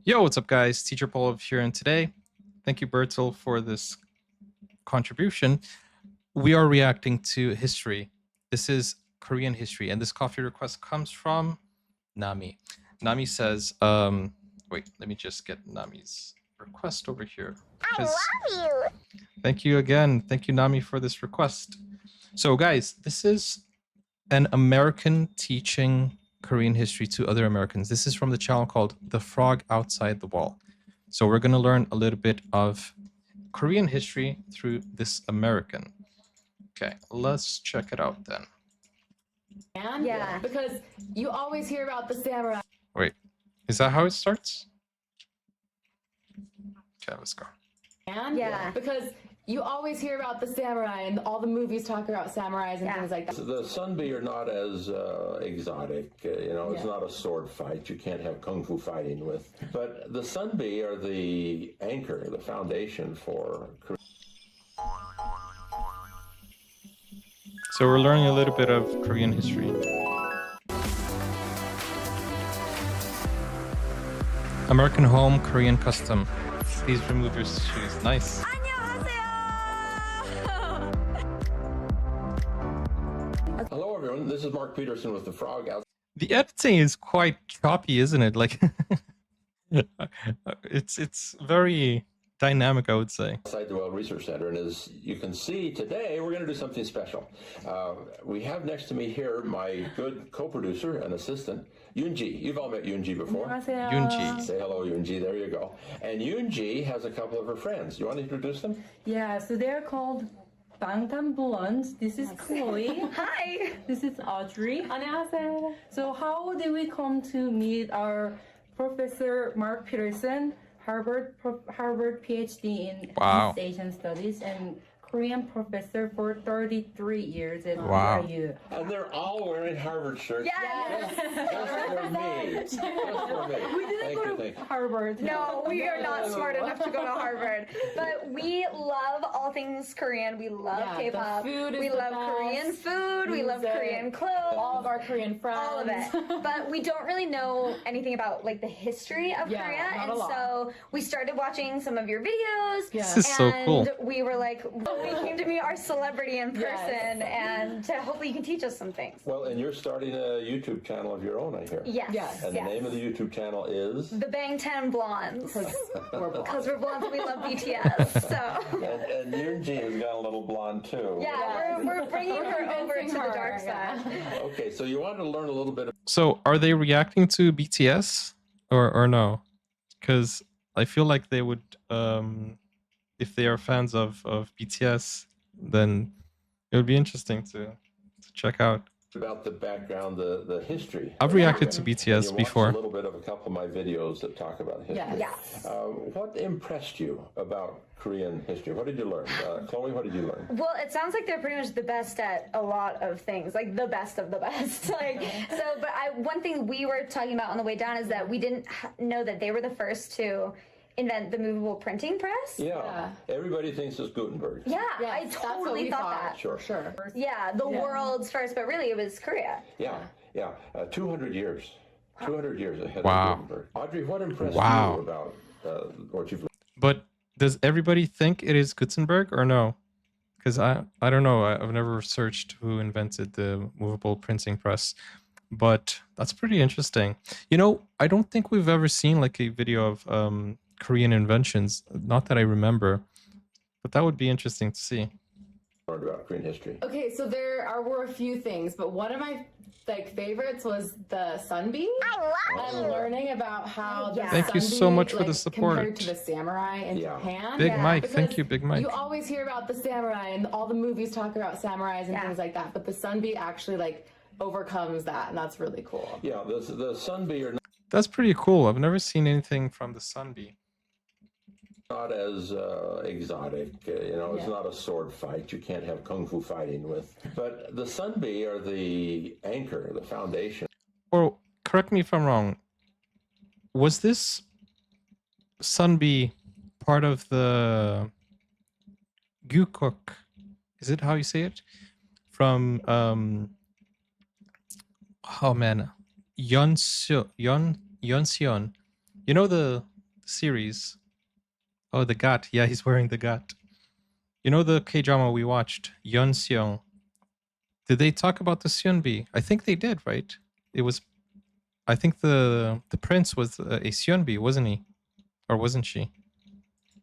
Yo, what's up, guys? Teacher Paul here, and today, thank you, Bertel, for this contribution. We are reacting to history. This is Korean history, and this coffee request comes from Nami. Nami says, wait, let me just get Nami's request over here. I love you. Thank you again. Thank you, Nami, for this request. So, guys, this is an American teaching Korean history to other Americans. This is from the channel called The Frog Outside the Wall. So we're going to learn a little bit of Korean history through this American. Okay, let's check it out then. Yeah, because you always hear about the samurai. Wait, is that how it starts? Okay, let's go. Yeah, because you always hear about the samurai, and all the movies talk about samurais and things like that. The Seonbi are not as exotic. It's not a sword fight. You can't have kung fu fighting with. But the Seonbi are the anchor, the foundation for Korea. So we're learning a little bit of Korean history. American home, Korean custom. Please remove your shoes. Nice. Hello, everyone. This is Mark Peterson with The Frog Outside The editing is quite choppy, isn't it? Like, it's very dynamic, I would say. the Well Research Center. And as you can see today, we're going to do something special. We have next to me here my good co-producer and assistant, Yoonji. You've all met Yoonji before. Yoonji. Say hello, Yoonji. There you go. And Yoonji has a couple of her friends. You want to introduce them? Yeah, so they're called Bangtan. This is Chloe. Hi. This is Audrey. 안녕하세요. So how did we come to meet our Professor Mark Peterson, Harvard PhD in Wow. East Asian Studies and Korean professor for 33 years at Wow. BYU. And they're all wearing Harvard shirts. Yes. Just for me. Just for me. We didn't Thank go you, to thank you. Harvard. No, we are not smart enough to go to Harvard. But we love all things Korean. We love Yeah, the K-pop. food is We the love best. Korean food. We love Music. Korean clothes. All of our Korean friends. All of it. But we don't really know anything about like the history of Yeah, Korea. not And a lot. so we started watching some of your videos. Yeah. This is so cool. And we were like, we came to meet our celebrity in person, Yes. and hopefully you can teach us some things. Well, and you're starting a YouTube channel of your own, I hear. Yes. Yes. And the name of the YouTube channel is? The Bang 10 Blondes. We're Because we're blondes and we love BTS. So, And Yoonji has got a little blonde too. yeah, we're bringing her over to the dark side. Okay, so you wanted to learn a little bit So are they reacting to BTS or no? Because I feel like they would, if they are fans of BTS, then it would be interesting to check out. about the background, the history. I've reacted to You BTS watched before. a little bit of a couple of my videos that talk about history. Yes. Yes. What impressed you about Korean history? What did you learn? Chloe, what did you learn? Well, it sounds like they're pretty much the best at a lot of things, like the best of the best. But one thing we were talking about on the way down is that we didn't know that they were the first to invent the movable printing press. Yeah. Everybody thinks it's Gutenberg. Yeah, Yes, I that's what totally we thought thought. that. Sure. Sure. Yeah, the world's first, but really it was Korea. Yeah. 200 years. 200 years ahead Wow. of Gutenberg. Audrey, what impressed Wow. you about what you've learned? But does everybody think it is Gutenberg or no? Because I don't know. I've never searched who invented the movable printing press, but that's pretty interesting. You know, I don't think we've ever seen like a video of Korean inventions. Not that I remember, but that would be interesting to see. About Korean history. Okay, so were a few things, but one of my favorites was the Seonbi. I love And learning about how the Thank you so Seonbi, much for the support. compared to the samurai in Yeah. Japan. Big Mike, because thank you, Big Mike. You always hear about the samurai, and all the movies talk about samurais and things like that. But the Seonbi actually overcomes that, and that's really cool. Yeah, the Seonbi are That's pretty cool. I've never seen anything from the Seonbi. not as exotic. It's not a sword fight. You can't have kung fu fighting with. But the Seonbi are the anchor, the foundation. Or correct me if I'm wrong. Was this Seonbi part of the Gukok? Is it how you say it? From oh man, Yeonseon. You know the series. Oh, the gat. Yeah, he's wearing the gat. You know the K-drama we watched, Yeon Seong. Did they talk about the Seonbi? I think they did, right? It was. I think the prince was a Seonbi, wasn't he? Or wasn't she?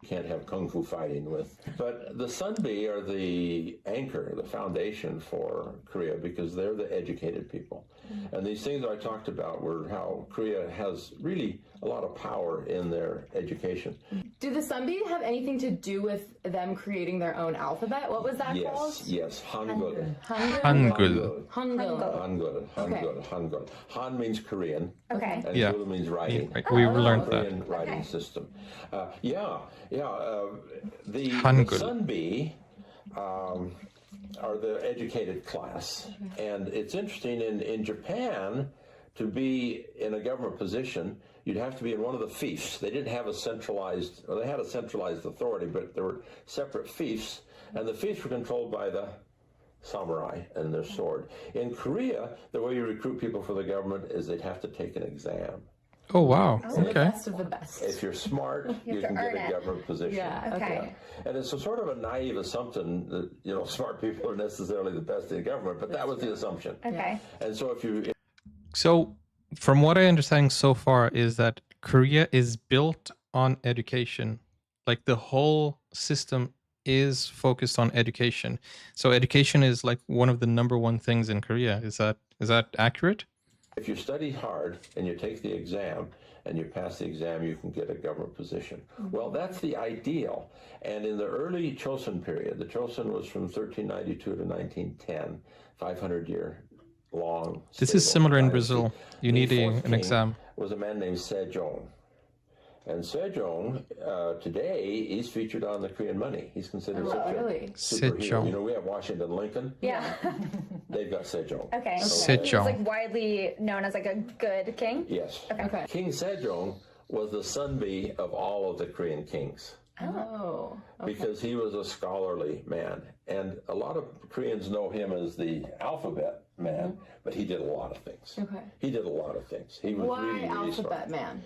Can't have kung fu fighting with. But the Seonbi are the anchor, the foundation for Korea, because they're the educated people. And these things I talked about were how Korea has really a lot of power in their education. Do the Seonbi have anything to do with them creating their own alphabet? What was that called? Yes, Hangul. Hangul. Hangul. Hangul. Han means Korean. Okay. And Yeah. Gul means writing. Right, we learned that. Korean writing system. The Hangul. Seonbi are the educated class. And it's interesting, in Japan, to be in a government position, you'd have to be in one of the fiefs. They didn't have a centralized, or they had a centralized authority, but there were separate fiefs. And the fiefs were controlled by the samurai and their sword. In Korea, the way you recruit people for the government is they'd have to take an exam. Oh, wow. The Okay. best of the best. If you're smart, you to can earn get a it. government position. Yeah. Okay. And it's a sort of a naive assumption that, smart people are necessarily the best in government, but that was the assumption. Okay. And so if you, So, from what I understand so far, is that Korea is built on education. Like the whole system is focused on education. So, education is like one of the number one things in Korea. Is that accurate? if you study hard and you take the exam and you pass the exam, you can get a government position. Well, that's the ideal. And in the early Chosun period, the Chosun was from 1392 to 1910, 500-year long. This is stable similar in dynasty. Brazil. You The need fourth an king exam. was a man named Sejong. And Sejong, today, he's featured on the Korean money. He's considered such a really? superhero. Sejong. You know, we have Washington Lincoln. Yeah. They've got Sejong. Okay. Sejong. He's like widely known as like a good king. Yes. Okay. King Sejong was the Seonbi of all of the Korean kings Oh. because he was a scholarly man. And a lot of Koreans know him as the alphabet man, but he did a lot of things. Okay. He did a lot of things. He was Why really, really alphabet smart. man?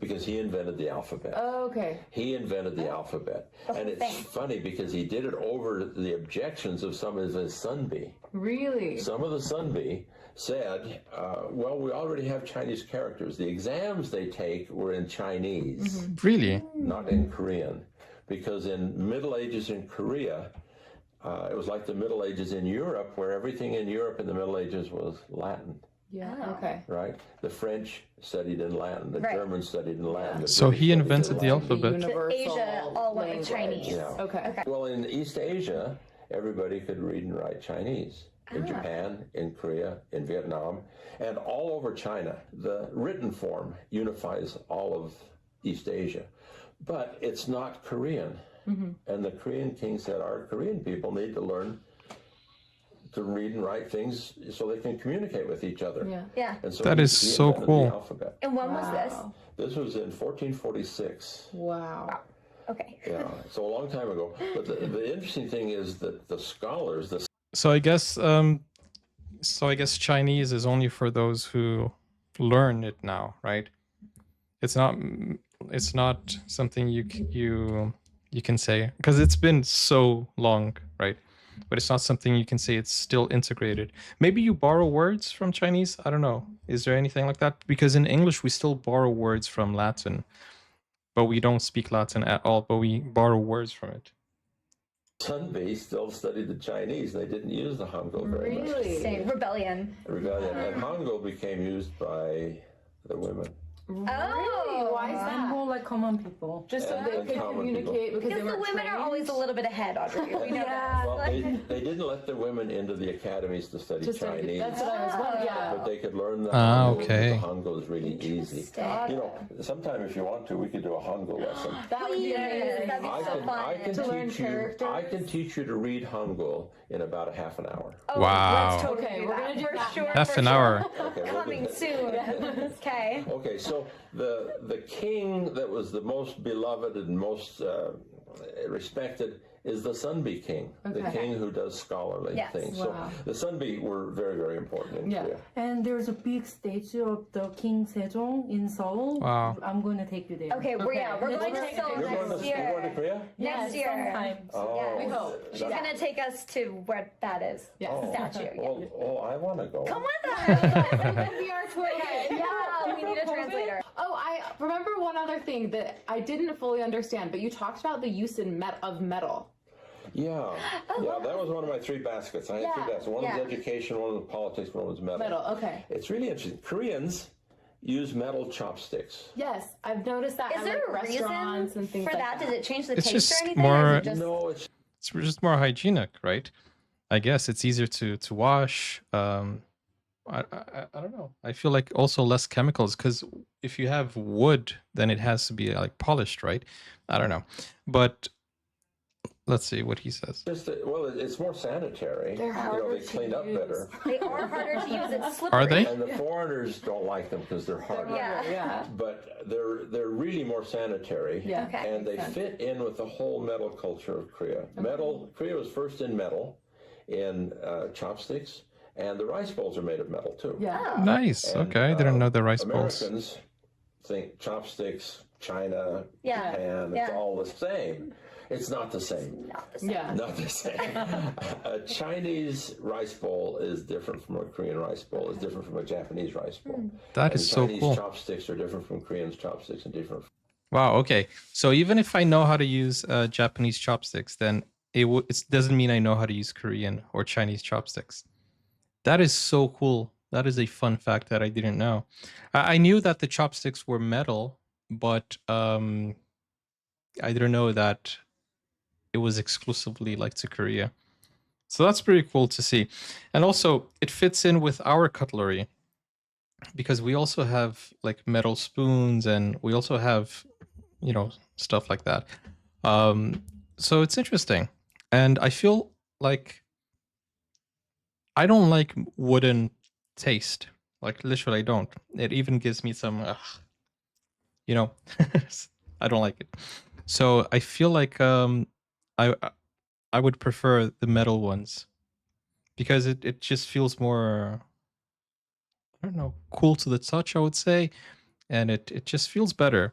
Because he invented the alphabet. Oh, okay. He invented the alphabet. And it's thing. funny because he did it over the objections of some of his Seonbi. Really? Some of the Seonbi said, well, we already have Chinese characters. The exams they take were in Chinese, Really? not in Korean. Because in Middle Ages in Korea, it was like the Middle Ages in Europe, where everything in Europe in the Middle Ages was Latin, Yeah. Okay. right? The French studied in Latin. The Right. Germans studied in Latin. the So British he studied in invented the Latin. alphabet. Universal Asia all went with language. Chinese. Yeah. Okay. Well, in East Asia, everybody could read and write Chinese. In Japan, in Korea, in Vietnam, and all over China. The written form unifies all of East Asia. But it's not Korean. And the Korean king said, our Korean people need to learn to read and write things so they can communicate with each other. Yeah. Yeah. And so That he- is he so invented cool. the alphabet. And when was this? Wow. This was in 1446. Wow. Okay. Yeah, so a long time ago. But the interesting thing is that the scholars, the So I guess Chinese is only for those who learn it now, right? It's not something you can say because it's been so long, right? But it's not something you can say it's still integrated. Maybe you borrow words from Chinese. I don't know. Is there anything like that? Because in English we still borrow words from Latin, but we don't speak Latin at all. But we borrow words from it. Seonbi still studied the Chinese. They didn't use the Hangul very much. Really? Same. Rebellion. Rebellion. And Hangul became used by the women. Really? Why is that? More like common people. Just so they And could common communicate because they Because the weren't women are trained? always a little bit ahead, Audrey. We know that. Well, they didn't let the women into the academies to study To study- Chinese. That's what I was wondering. Yeah. But they could learn the Ah, Hangul. okay. The Hangul is really easy. You know, sometime if you want to, we could do a Hangul lesson. That would be amazing. That'd be I so can, fun. I can To learn teach you. characters. I can teach you to read Hangul in about a half an hour. Oh, Wow. Let's totally Okay, do we're that. gonna do for that. sure. Half for an sure. hour. Okay, we'll do Coming that. soon. Okay. Okay, so the king that was the most beloved and most respected is the Seonbi king, the Okay. king who does scholarly Yes. things. Wow. So the Seonbi were very, very important in Yeah. Korea. And there's a big statue of the King Sejong in Seoul. Wow. I'm going to take you there. Okay, we're Okay. going to We're Seoul You're going next to, year. you're going to Korea? Next year. Sometimes. Oh, Yeah. We hope. She's gonna take us to where that is. Yes. The statue. Yeah. Oh, I want to go. Come with us. We are tour guide. Yeah, we need a translator. Oh, I remember one other thing that I didn't fully understand, but you talked about the use of metal. Yeah, yeah, that was one of my three baskets. I had three Yeah, baskets. One yeah. was education, one was politics, one was metal. Metal, okay. It's really interesting. Koreans use metal chopsticks. Yes, I've noticed that Is at there like a restaurants reason and things for like that? that. Does it change the It's taste just or anything? more- Or is it just... No, it's It's just more hygienic, right? I guess it's easier to wash. I don't know. I feel like also less chemicals because if you have wood, then it has to be like polished, right? I don't know, but let's see what he says. just, well, it's more sanitary. They're harder they to clean up use. better. They are harder to use. It's slippery. Are they? And the foreigners don't like them because they're harder. Yeah. Yeah. But they're really more sanitary. Yeah. Okay. And they fit in with the whole metal culture of Korea. Korea was first in metal, in chopsticks, and the rice bowls are made of metal too. Yeah. Oh. Nice. And, Okay, I didn't know the rice bowls. Americans think chopsticks, China, Yeah. Japan, it's Yeah. all the same. It's not the same. Not the same. Yeah. Not the same. A Chinese rice bowl is different from a Korean rice bowl, is different from a Japanese rice bowl. That And is so Chinese cool. chopsticks are different from Korean chopsticks and different. Wow. Okay. So even if I know how to use Japanese chopsticks, then it doesn't mean I know how to use Korean or Chinese chopsticks. That is so cool. That is a fun fact that I didn't know. I knew that the chopsticks were metal, but I didn't know that it was exclusively like to Korea. So that's pretty cool to see. And also it fits in with our cutlery because we also have like metal spoons and we also have, stuff like that. So it's interesting. And I feel like I don't like wooden taste. Like literally I don't. It even gives me some, I don't like it. So I feel like I would prefer the metal ones because it just feels more, I don't know, cool to the touch, I would say. And it just feels better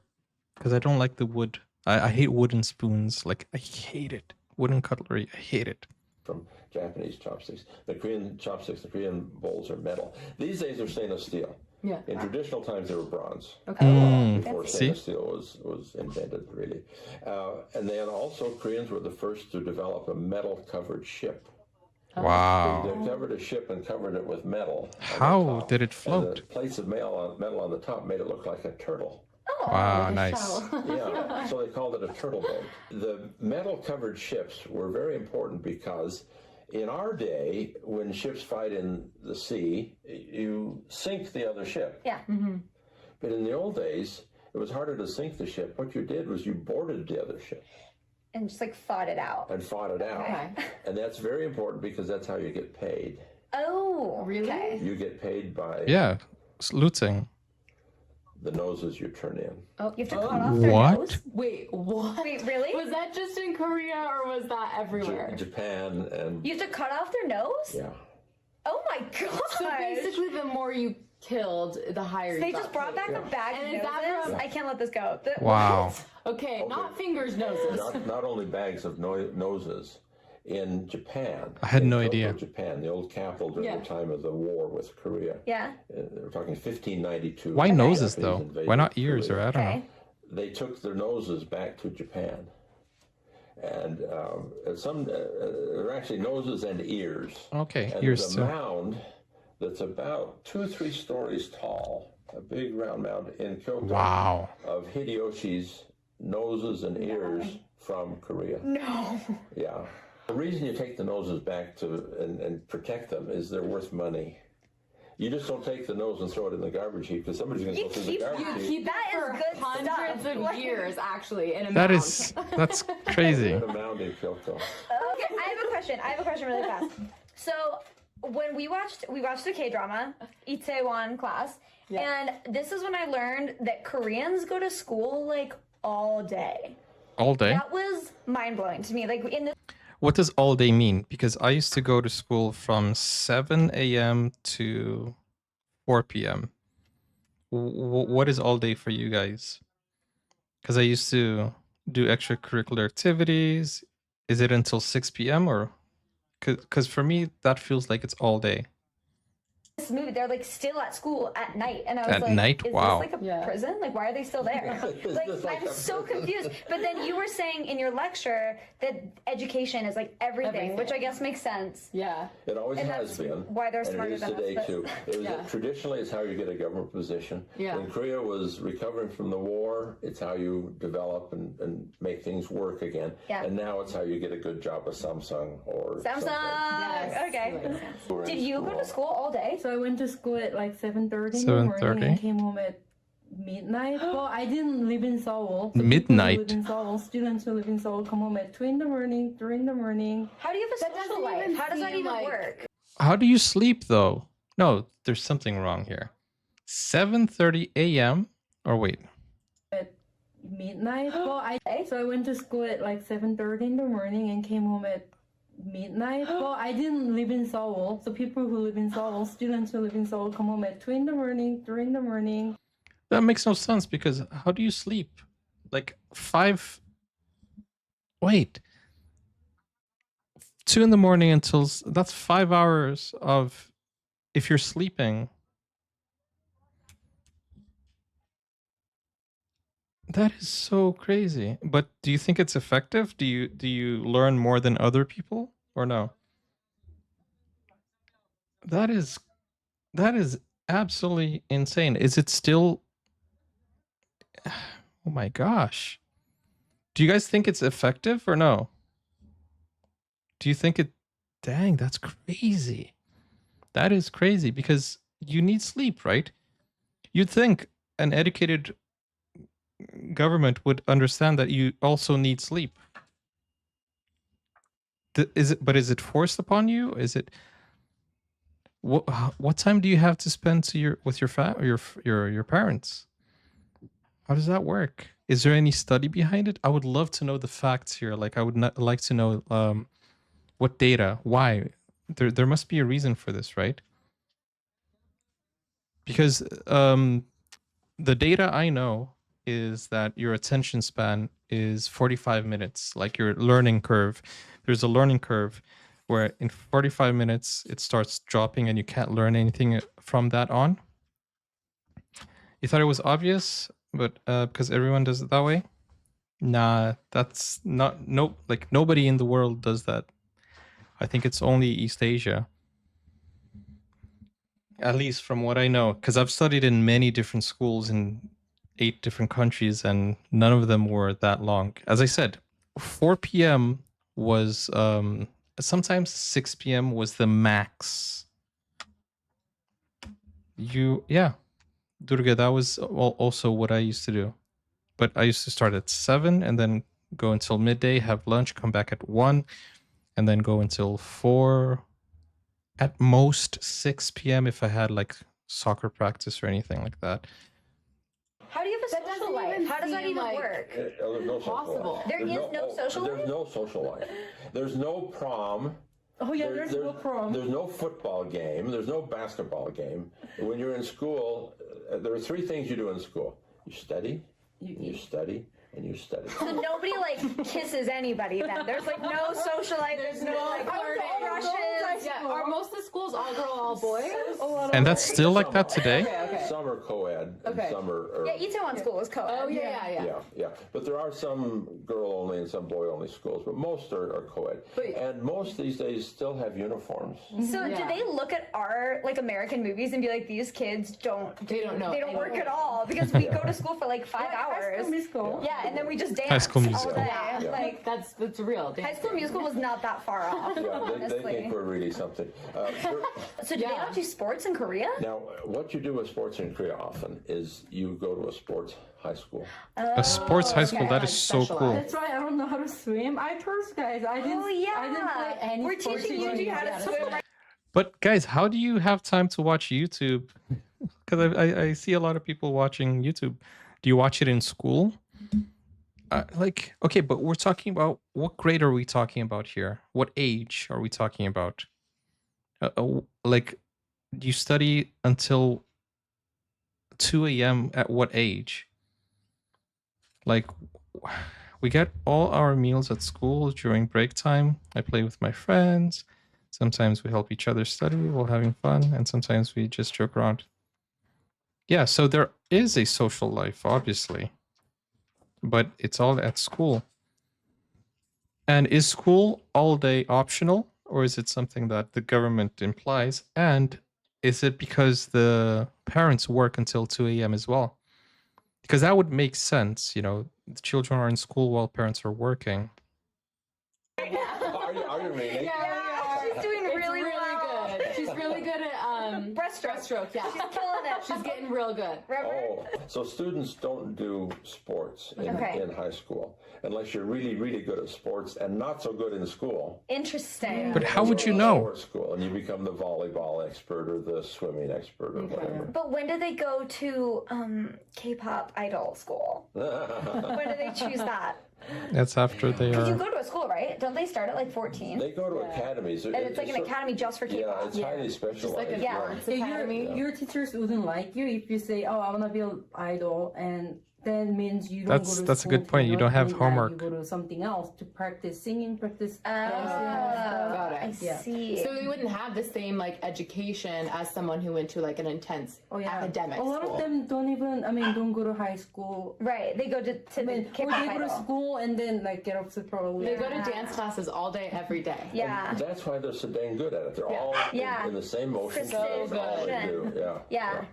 because I don't like the wood. I hate wooden spoons. Like I hate it. Wooden cutlery, I hate it. From Japanese chopsticks. The Korean chopsticks, the Korean bowls are metal. These days they're stainless steel. Yeah. In traditional times they were bronze. Okay. Before stainless steel was invented, really. And then also Koreans were the first to develop a metal-covered ship. Wow. They covered a ship and covered it with metal. on the How top. did it And float? the plates of metal on the top made it look like a turtle. Wow, nice. Yeah, so they called it a turtle boat. The metal-covered ships were very important because in our day, when ships fight in the sea, you sink the other ship. Yeah. But in the old days, it was harder to sink the ship. What you did was you boarded the other ship And just like fought it out. and fought it out. Okay. And that's very important because that's how you get paid. Oh, Really? Okay. You get paid by Yeah, it's looting. the noses you turn in. Oh, you have to cut off their What? nose? Wait, what? Wait, really? Was that just in Korea or was that everywhere? Japan and You have to cut off their nose? yeah. Oh my god! So basically, the more you killed, the higher They you just got brought paid. back a bag And of is that noses? from- I can't let this go. Wow. Okay, not fingers, noses. Not only bags of noses. In Japan, I had in no Tokyo, idea. Japan, the old capital during Yeah. the time of the war with Korea. Yeah. We're talking 1592. Why noses Japanese though? invaded Why not ears or Korea. I don't know? Okay. They took their noses back to Japan, and there are actually noses and ears. Okay, And ears there's a too. mound that's about 2 or 3 stories tall, a big round mound in Kyoto Wow. of Hideyoshi's noses and ears from Korea. No. Yeah. The reason you take the noses back and protect them is they're worth money. You just don't take the nose and throw it in the garbage heap because somebody's going to You go through the keep- garbage You heap. keep That that is for good hundreds stuff. of Like- years, actually, in a That's mound. crazy. In a mound in Kyoto. Okay, I have a question really fast. So when we watched a K-drama, Itaewon class, and this is when I learned that Koreans go to school like all day. All day? That was mind blowing to me. Like in the What does all day mean? Because I used to go to school from 7 a.m. to 4 p.m. What is all day for you guys? Because I used to do extracurricular activities. Is it until 6 p.m. or? Because for me, that feels like it's all day. this movie, they're like still at school at night, and I was At like, night? is Wow. this like a Yeah. prison? Like, why are they still there? Is Like, this like I'm a so prison? confused. But then you were saying in your lecture that education is like everything, which I guess makes sense. Yeah. It always And has that's been. why they're and smarter it is than us, today but- too. It was Yeah. traditionally it's how you get a government position. Yeah. When Korea was recovering from the war, it's how you develop and make things work again. Yeah. And now it's how you get a good job with Samsung or Samsung. Yes. Okay. something. Did you go to school all day? So I went to school at like 7:30 in the morning 7:30? and came home at midnight. Well, I didn't live in Seoul. So Midnight? People who live in Seoul, students who live in Seoul come home at 2 in the morning, 3 in the morning. How do you have a That social doesn't life? even How does that seem even like- work? How do you sleep though? No, there's something wrong here. 7:30 a.m. or wait, At midnight. Well, so I went to school at like 7:30 in the morning and came home at midnight. Well, I didn't live in Seoul. So people who live in Seoul, students who live in Seoul come home at 2 in the morning, 3 in the morning. that makes no sense because how do you sleep? Like 5. Wait. 2 in the morning until that's 5 hours of if you're sleeping. That is so crazy. But do you think it's effective? Do you learn more than other people or no? That is absolutely insane. Is it still Oh my gosh. Do you guys think it's effective or no? Do you think it Dang, that's crazy. That is crazy because you need sleep, right? You'd think an educated government would understand that you also need sleep. Is it forced upon you? Is it what time do you have to spend with your parents? How does that work? Is there any study behind it? I would love to know the facts here. Like I would not like to know what data, why. There must be a reason for this, right? Because the data I know is that your attention span is 45 minutes, like your learning curve. There's a learning curve where in 45 minutes it starts dropping and you can't learn anything from that on. You thought it was obvious, but because everyone does it that way? Nah, that's not, no, like nobody in the world does that. I think it's only East Asia. At least from what I know, because I've studied in many different schools in 8 different countries and none of them were that long. As I said, 4 p.m. was sometimes 6 p.m. was the max. Durga, that was also what I used to do. But I used to start at 7 and then go until midday, have lunch, come back at 1, and then go until 4, at most 6 p.m. if I had like soccer practice or anything like that. How do you have a That social doesn't life? even How does that seem even like- work? There's no social Possible. life. There is no social There's life? no social life. There's no prom. Oh yeah, there's no prom. There's no football game. There's no basketball game. When you're in school, there are 3 things you do in school. You study, you study, and you study. So nobody like kisses anybody then. There's like no social life. There's no like crushes. Yeah. Are most of the schools all girl, all boys? And that's still like that today? Okay. Some are co-ed, and Okay. some are Yeah, Itaewon School is co-ed. Oh yeah. yeah. But there are some girl-only and some boy-only schools, but most are co-ed. But- And most these days still have uniforms. So do Yeah. they look at our like American movies and be like, these kids They don't know. they don't work at all because we go to school for like 5 hours. Musical. Yeah, and then we just dance High School all Musical. day. Yeah. Like That's real. High School Musical was not that far off, Yeah, they honestly. think we're really something. So do they Yeah. not do sports in Korea? Now, what you do with sports in Korea often is you go to a sports high school. A sports high school, that is so cool. That's why I don't know how to swim. I told you guys I didn't. Oh yeah, I didn't play any we're sports teaching in you how to Korea. swim. But guys, how do you have time to watch YouTube? Because I see a lot of people watching YouTube. Do you watch it in school? Like, okay, but we're talking about what grade are we talking about here? What age are we talking about? Like, you study until 2 a.m. at what age? Like, we get all our meals at school during break time. I play with my friends. Sometimes we help each other study while having fun, and sometimes we just joke around. Yeah, so there is a social life, obviously, but it's all at school. And is school all day optional, or is it something that the government implies? And is it because the parents work until 2 a.m. as well? Because that would make sense, the children are in school while parents are working. Are you really? She's doing It's really, really well. good. She's really good at Breaststroke. Yeah, She's killing it. she's getting real good. Oh, so students don't do sports in high school unless you're really, really good at sports and not so good in school. Interesting. But how would you Go to know? Sports school, and you become the volleyball expert or the swimming expert or whatever. But when do they go to K-pop idol school? When do they choose that? That's after they Because you are. go to a school, right? Don't they start at like 14? They go to academies. And it's like an academy just for Yeah, K-pop. it's highly specialized. like a Yeah. dance Yeah, academy. your teachers wouldn't like you if you say, "Oh, I wanna be an idol," and then means you don't go to That's a school good point. till You don't have midnight. homework. You go to something else to practice singing, practice Oh, dancing and stuff. Got it. I Yeah. see. So we wouldn't have the same like education as someone who went to like an intense Oh yeah, academic a lot school. of them don't go to high school. Right, they go to the Or K-pop they go to idol. school and then like get up to probably. They go to dance classes all day, every day. Yeah. That's why they're so dang good at it. They're all Yeah. in the same motion. So That's all they good. do. Yeah. Yeah.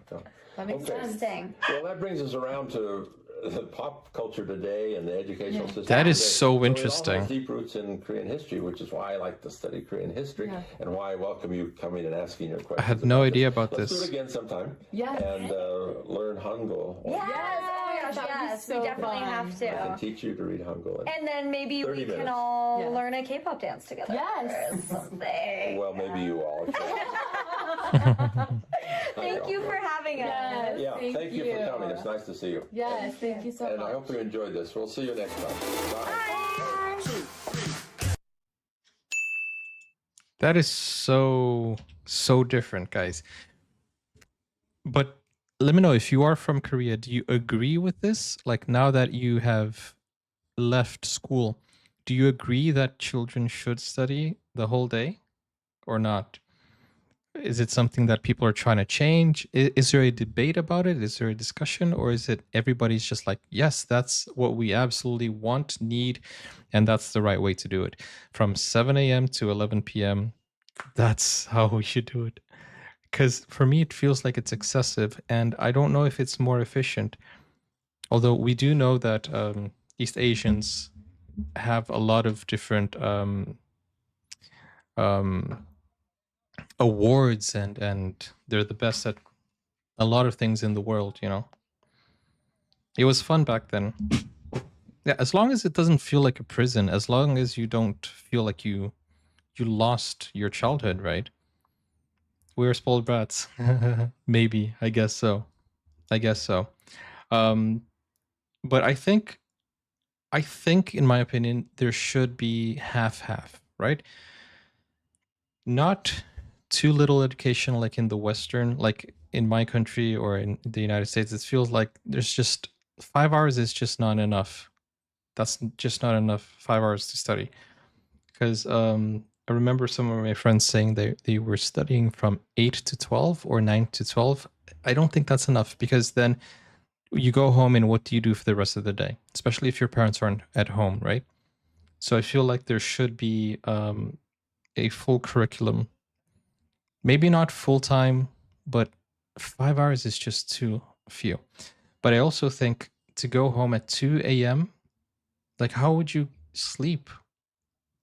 That makes Okay. sense. Interesting. Well, that brings us around to the pop culture today and the educational system. That is today. so It all interesting. has deep roots in Korean history, which is why I like to study Korean history and why I welcome you coming and asking your questions. I had no idea about Let's this. do it again sometime. Yes. And learn Hangul. Yes. Oh my gosh, That would be yes. so We definitely fun. have I can to. teach you to read Hangul. And then maybe 30 we can minutes. all Yes. learn a K-pop dance together. Yes. Or something. Well, maybe you all. Thank you for having us. Yes. Yeah, thank you for coming. It's nice to see you. Yes, thank you so And I much. hope you enjoyed this. We'll see you next time. Bye. That is so different, guys. But let me know, if you are from Korea, do you agree with this? Like, now that you have left school, do you agree that children should study the whole day or not? Is it something that people are trying to change? Is there a debate about it? Is there a discussion? Or is it everybody's just like, yes, that's what we absolutely want, need, and that's the right way to do it? From 7 a.m. to 11 p.m., that's how we should do it. Because for me, it feels like it's excessive, and I don't know if it's more efficient. Although we do know that East Asians have a lot of different awards, and they're the best at a lot of things in the world. It was fun back then. Yeah, as long as it doesn't feel like a prison, as long as you don't feel like you lost your childhood, right? We're spoiled brats. Maybe, I guess so. But I think in my opinion, there should be half, right? Not too little education like in the Western, like in my country or in the United States. It feels like there's just 5 hours is just not enough. That's just not enough, 5 hours to study. Because I remember some of my friends saying they were studying from 8 to 12 or 9 to 12. I don't think that's enough, because then you go home and what do you do for the rest of the day? Especially if your parents aren't at home, right? So I feel like there should be a full curriculum. Maybe not full time, but 5 hours is just too few. But I also think to go home at 2 a.m., like, how would you sleep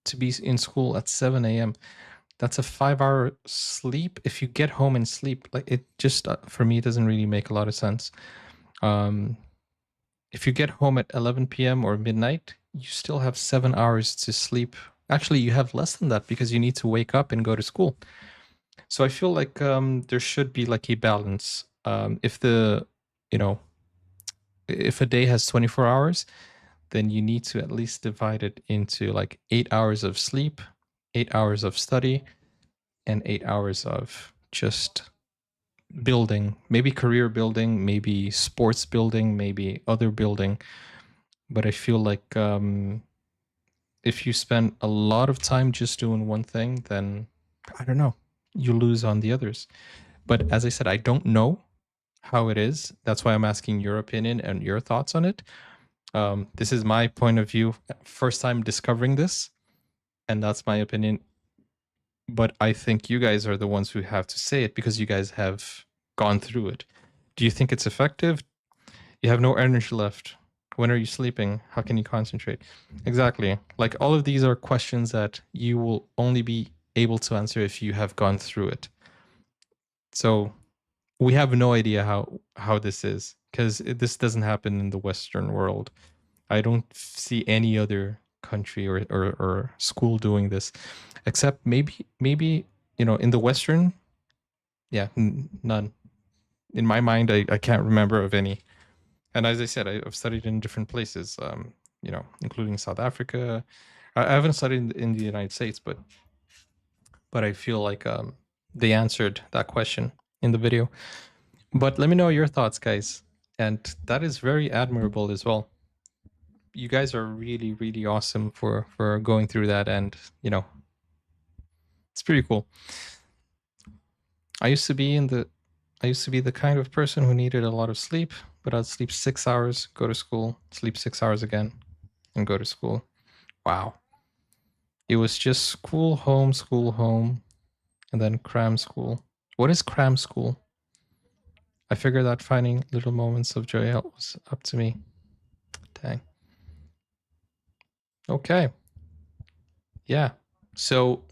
to be in school at 7 a.m.? That's a 5-hour sleep. If you get home and sleep, like, it just for me doesn't really make a lot of sense. If you get home at 11 p.m. or midnight, you still have 7 hours to sleep. Actually, you have less than that, because you need to wake up and go to school. So I feel like there should be like a balance. If a day has 24 hours, then you need to at least divide it into like 8 hours of sleep, 8 hours of study, and 8 hours of just building, maybe career building, maybe sports building, maybe other building. But I feel like if you spend a lot of time just doing one thing, then I don't know, you lose on the others. But as I said, I don't know how it is. That's why I'm asking your opinion and your thoughts on it. This is my point of view, first time discovering this, and that's my opinion. But I think you guys are the ones who have to say it because you guys have gone through it. Do you think it's effective? You have no energy left. When are you sleeping? How can you concentrate? Exactly. Like all of these are questions that you will only be able to answer if you have gone through it. So we have no idea how this is, because this doesn't happen in the Western world. I don't see any other country or school doing this, except maybe in the Western, yeah, none. In my mind, I can't remember of any. And as I said, I've studied in different places, including South Africa. I haven't studied in the United States, but I feel like they answered that question in the video. But let me know your thoughts, guys. And that is very admirable as well. You guys are really, really awesome for going through that, and it's pretty cool. I used to be the kind of person who needed a lot of sleep, but I'd sleep 6 hours, go to school, sleep 6 hours again, and go to school. Wow. It was just school, home, and then cram school. What is cram school? I figured that finding little moments of joy was up to me. Dang. Okay. Yeah. So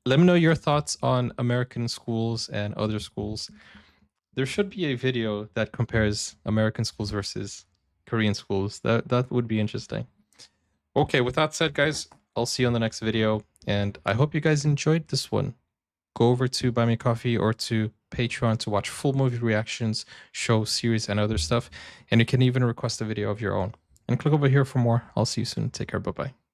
let me know your thoughts on American schools and other schools. There should be a video that compares American schools versus Korean schools. That would be interesting. Okay, with that said, guys, I'll see you on the next video, and I hope you guys enjoyed this one. Go over to Buy Me Coffee or to Patreon to watch full movie reactions, show, series, and other stuff. And you can even request a video of your own. And click over here for more. I'll see you soon. Take care. Bye-bye.